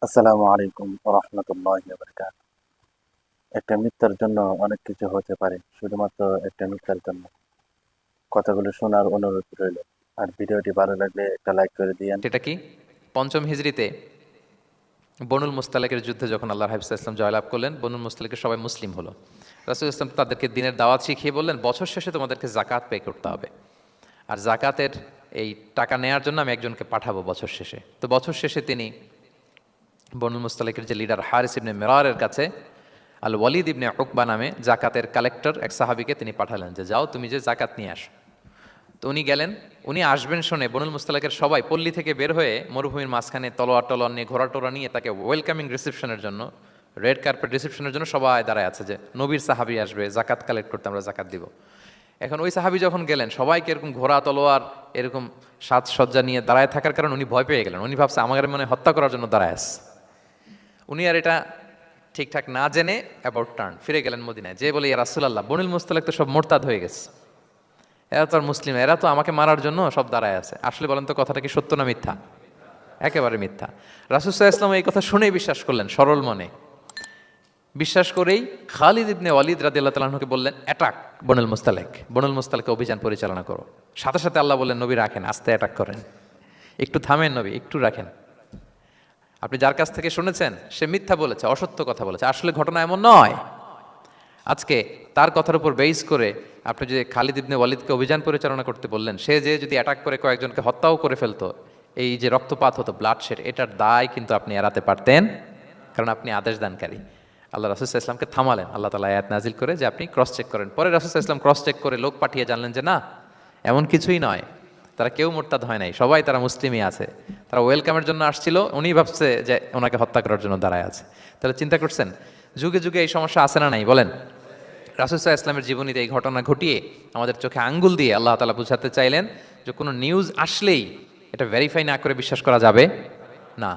আসসালামু আলাইকুম রহমতুল্লাহি ওয়া বারাকাতুহু। একটা মিথ্যার জন্য অনেক কিছু হতে পারে, শুধুমাত্র একটা মিথ্যার জন্য। কথাগুলো শোনার অনুরোধ রইল। আর ভিডিওটি ভালো লাগলে একটা লাইক করে দিয়েন। সেটা কি? পঞ্চম হিজরিতে বনুল মুস্তালিকের যুদ্ধে যখন আল্লাহ হাফিজ ইসলাম জয়লাভ করলেন, বনুল মুস্তালিকের সবাই মুসলিম হলো। রাসূল ইসলাম তাদেরকে দিনের দাওয়াত শিখিয়ে বললেন, বছর শেষে তোমাদেরকে জাকাত পে করতে হবে। আর জাকাতের এই টাকা নেয়ার জন্য আমি একজনকে পাঠাবো বছর শেষে। তো বছর শেষে তিনি বনুল মুস্তালিকের যে লিডার হারিস ইবনে মিরারের কাছে আল ওয়ালিদ ইবনে উকবা নামে জাকাতের কালেক্টর এক সাহাবীকে তিনি পাঠালেন যে যাও তুমি যে জাকাত নিয়ে আসো। তো উনি গেলেন। উনি আসবেন শুনে বনুল মুস্তালাকের সবাই পল্লী থেকে বের হয়ে মরুভূমির মাঝখানে তলোয়ার টলোয়ার নিয়ে ঘোড়া টোরা নিয়ে তাকে ওয়েলকামিং রিসেপশনের জন্য, রেড কার্পেট রিসেপশনের জন্য সবাই দাঁড়ায় আছে যে নবীর সাহাবী আসবে, জাকাত কালেক্ট করতে, আমরা জাকাত দিব। এখন ওই সাহাবী যখন গেলেন, সবাইকে এরকম ঘোড়া তলোয়ার এরকম সাজসজ্জা নিয়ে দাঁড়ায় থাকার কারণে উনি ভয় পেয়ে গেলেন। উনি ভাবছে আমাদের মনে হয় হত্যা করার জন্য দাঁড়ায় আছে। উনি আর এটা ঠিকঠাক না জেনে অ্যাবাউট টার্ন ফিরে গেলেন মদিনায়, যে বলে ইয়া রাসূলুল্লাহ, বনুল মুস্তালাক তো সব মোরতাদ হয়ে গেছে, এরা তো আর মুসলিম, এরা তো আমাকে মারার জন্য সব দাঁড়ায় আছে। আসলে বলেন তো কথাটা কি সত্য না মিথ্যা? একেবারে মিথ্যা। রাসূল সাল্লাল্লাহু আলাইহি ওয়াসাল্লাম এই কথা শুনেই বিশ্বাস করলেন সরল মনে। বিশ্বাস করেই খালিদ ইবনে ওয়ালিদ রাদিয়াল্লাহু তাআলা আনহুকে বললেন, অ্যাটাক বনুল মুস্তালিক, বনুল মুস্তালিকে অভিযান পরিচালনা করো। সাথে সাথে আল্লাহ বললেন, নবী রাখেন, আস্তে অ্যাটাক করেন, একটু থামেন নবী, একটু রাখেন। আপনি যার কাছ থেকে শুনেছেন সে মিথ্যা বলেছে, অসত্য কথা বলেছে, আসলে ঘটনা এমন নয়। আজকে তার কথার উপর বেস করে আপনি যে খালিদ ইবনে ওয়ালিদকে অভিযান পরিচালনা করতে বললেন, সে যে যদি অ্যাটাক করে কয়েকজনকে হত্যাও করে ফেলতো, এই যে রক্তপাত হতো, ব্লাডশেড, এটার দায় কিন্তু আপনি এড়াতে পারতেন, কারণ আপনি আদেশ দানকারী। আল্লাহ রাসূল সাল্লাল্লাহু আলাইহি ওয়াসাল্লামকে থামালেন আল্লাহ তাআলা আয়াত নাজিল করে যে আপনি ক্রস চেক করেন। পরে রাসূল সাল্লাল্লাহু আলাইহি ওয়াসাল্লাম ক্রস চেক করে লোক পাঠিয়ে জানলেন যে না, এমন কিছুই নয়, তারা কেউ মুরতাদ হয় নাই, সবাই তারা মুসলিমই আছে। তারা ওয়েলকামের জন্য আসছিল, উনি ভাবছে যে ওনাকে হত্যা করার জন্য দাঁড়ায় আছে। তাহলে চিন্তা করছেন, যুগে যুগে এই সমস্যা আছে না নাই বলেন? রাসূল সাল্লাল্লাহু আলাইহি ওয়াসাল্লামের জীবনীতে এই ঘটনা ঘটিয়ে আমাদের চোখে আঙ্গুল দিয়ে আল্লাহ তাআলা বুঝাতে চাইলেন যে কোনো নিউজ আসলেই এটা ভেরিফাই না করে বিশ্বাস করা যাবে না।